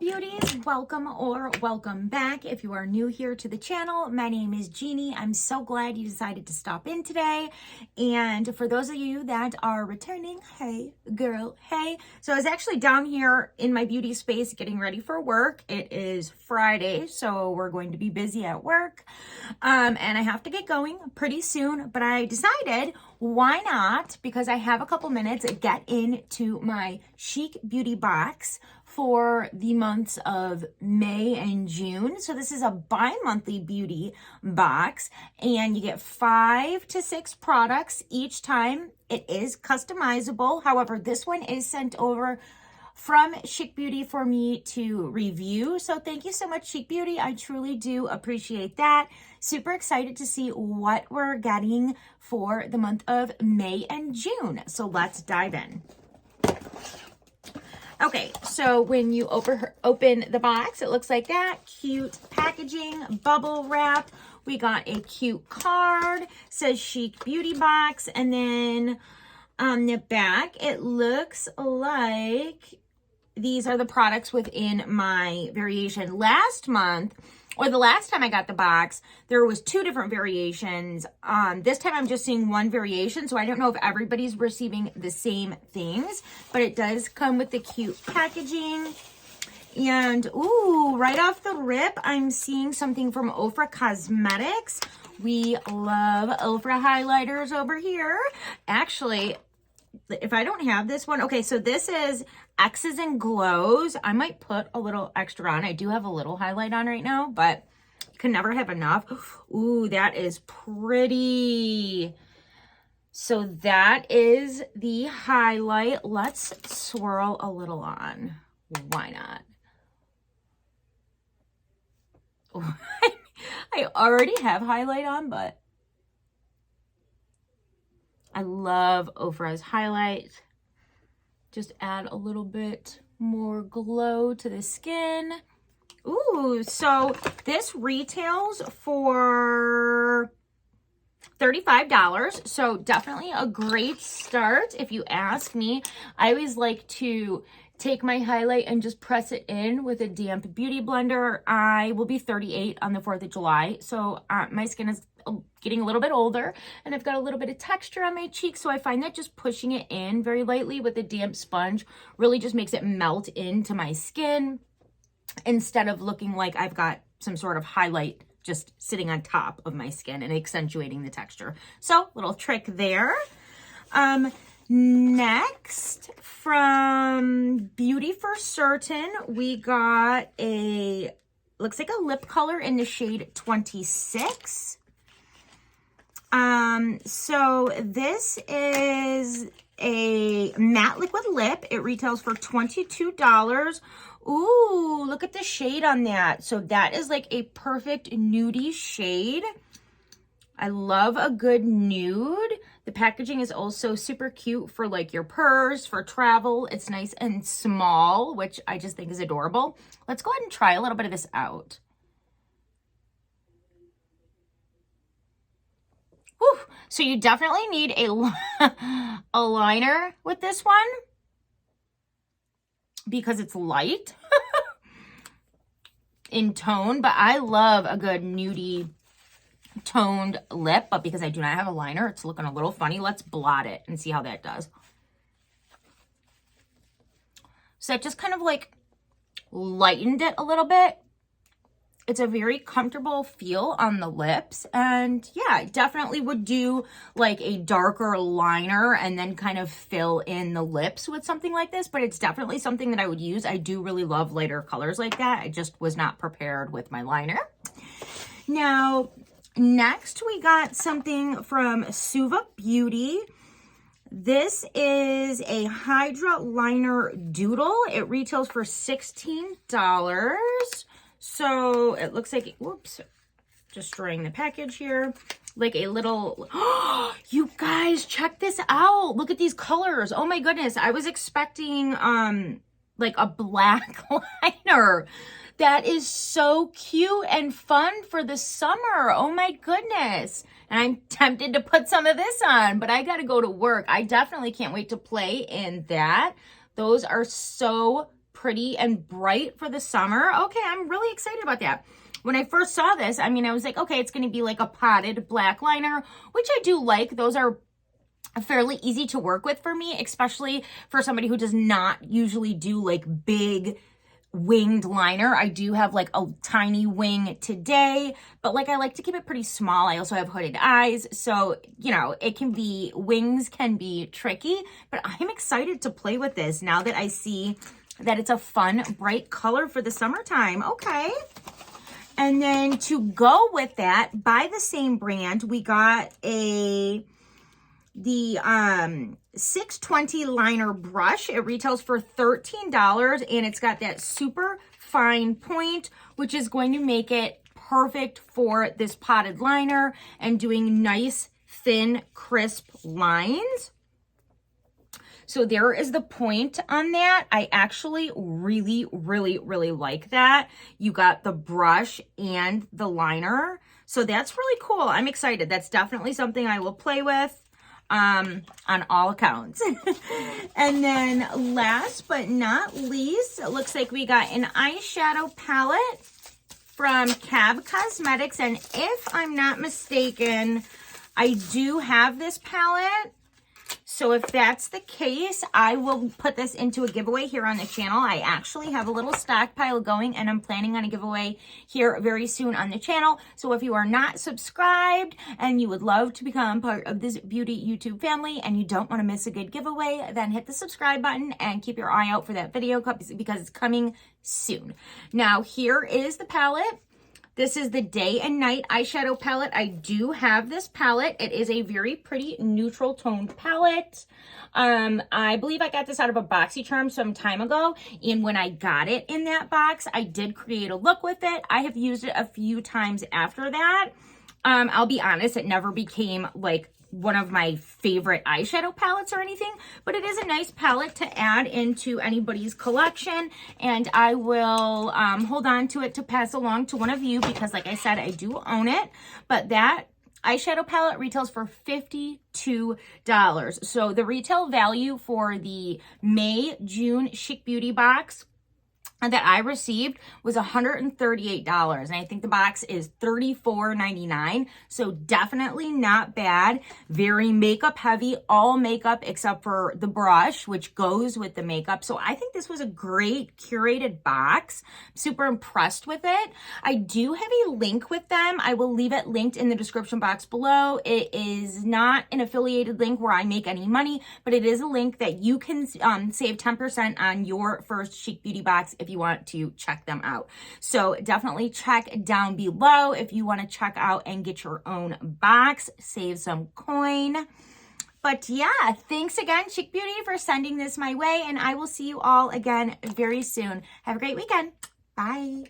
beauties, welcome or welcome back. If you are new here to the channel, my name is Jeannie. I'm so glad you decided to stop in today. And for those of you that are returning, hey girl, hey. So I was actually down here in my beauty space getting ready for work. It is Friday, so we're going to be busy at work. And I have to get going pretty soon, but I decided why not, because I have a couple minutes, get into my Chic Beauty Box for the months of May and June. So this is a bi-monthly beauty box, and you get 5 to 6 products each time. It is customizable. However, this one is sent over from Chic Beauty for me to review. So thank you so much, Chic Beauty. I truly do appreciate that. Super excited to see what we're getting for the month of May and June. So let's dive in. Okay, so when you open the box, it looks like that. Cute packaging, bubble wrap. We got a cute card, says Chic Beauty Box. And then on the back, it looks like these are the products within my variation. Last month, or the last time I got the box, there was 2 different variations. This time I'm just seeing 1 variation, so I don't know if everybody's receiving the same things, but it does come with the cute packaging. And ooh, right off the rip, I'm seeing something from Ofra Cosmetics. We love Ofra highlighters over here. Actually, if I don't have this one, okay, so this is X's and Glows. I might put a little extra on. I do have a little highlight on right now, but you can never have enough. Ooh, that is pretty. So that is the highlight. Let's swirl a little on. Why not? Oh, I already have highlight on, but I love Ofra's highlight. Just add a little bit more glow to the skin. Ooh, so this retails for $35. So definitely a great start if you ask me. I always like to take my highlight and just press it in with a damp beauty blender. I will be 38 on the 4th of July. So my skin is getting a little bit older, and I've got a little bit of texture on my cheeks, so I find that just pushing it in very lightly with a damp sponge really just makes it melt into my skin instead of looking like I've got some sort of highlight just sitting on top of my skin and accentuating the texture. So little trick there. Next, from Beauty for Certain, we got looks like a lip color in the shade 26. So this is a matte liquid lip. It retails for $22. Ooh, look at the shade on that. So that is like a perfect nudie shade. I love a good nude. The packaging is also super cute for like your purse, for travel. It's nice and small, which I just think is adorable. Let's go ahead and try a little bit of this out. Whew. So you definitely need a liner with this one because it's light in tone, but I love a good nudie toned lip, but because I do not have a liner, it's looking a little funny. Let's blot it and see how that does. So it just kind of like lightened it a little bit. It's a very comfortable feel on the lips, and yeah, I definitely would do like a darker liner and then kind of fill in the lips with something like this, but it's definitely something that I would use. I do really love lighter colors like that. I just was not prepared with my liner. Now, next we got something from Suva Beauty. This is a Hydra Liner Doodle. It retails for $16. So it looks like, whoops, destroying the package here. Like a little, you guys, check this out. Look at these colors. Oh my goodness. I was expecting like a black liner. That is so cute and fun for the summer. Oh my goodness. And I'm tempted to put some of this on, but I got to go to work. I definitely can't wait to play in that. Those are so pretty and bright for the summer. Okay, I'm really excited about that. When I first saw this, I mean, I was like, okay, it's going to be like a potted black liner, which I do like. Those are fairly easy to work with for me, especially for somebody who does not usually do like big winged liner. I do have like a tiny wing today, but like I like to keep it pretty small. I also have hooded eyes, so you know, wings can be tricky, but I'm excited to play with this now that I see that it's a fun, bright color for the summertime. Okay. And then to go with that, by the same brand, we got the 620 liner brush. It retails for $13, and it's got that super fine point, which is going to make it perfect for this potted liner and doing nice, thin, crisp lines. So there is the point on that. I actually really, really, really like that. You got the brush and the liner. So that's really cool. I'm excited. That's definitely something I will play with on all accounts. And then last but not least, it looks like we got an eyeshadow palette from Cab Cosmetics. And if I'm not mistaken, I do have this palette. So if that's the case, I will put this into a giveaway here on the channel. I actually have a little stockpile going, and I'm planning on a giveaway here very soon on the channel. So if you are not subscribed and you would love to become part of this beauty YouTube family and you don't want to miss a good giveaway, then hit the subscribe button and keep your eye out for that video because it's coming soon. Now, here is the palette. This is the Day and Night eyeshadow palette. I do have this palette. It is a very pretty neutral toned palette. I believe I got this out of a BoxyCharm some time ago. And when I got it in that box, I did create a look with it. I have used it a few times after that. I'll be honest, it never became like one of my favorite eyeshadow palettes or anything, but it is a nice palette to add into anybody's collection, and I will hold on to it to pass along to one of you because, like I said, I do own it. But that eyeshadow palette retails for $52. So the retail value for the May-June Chic Beauty Box that I received was $138, and I think the box is $34.99, so definitely not bad. Very makeup heavy, all makeup except for the brush, which goes with the makeup. So I think this was a great curated box. Super impressed with it. I do have a link with them. I will leave it linked in the description box below. It is not an affiliated link where I make any money, but it is a link that you can save 10% on your first Chic Beauty Box if you want to check them out. So definitely check down below if you want to check out and get your own box, save some coin. But yeah, thanks again, Chic Beauty, for sending this my way, and I will see you all again very soon. Have a great weekend. Bye.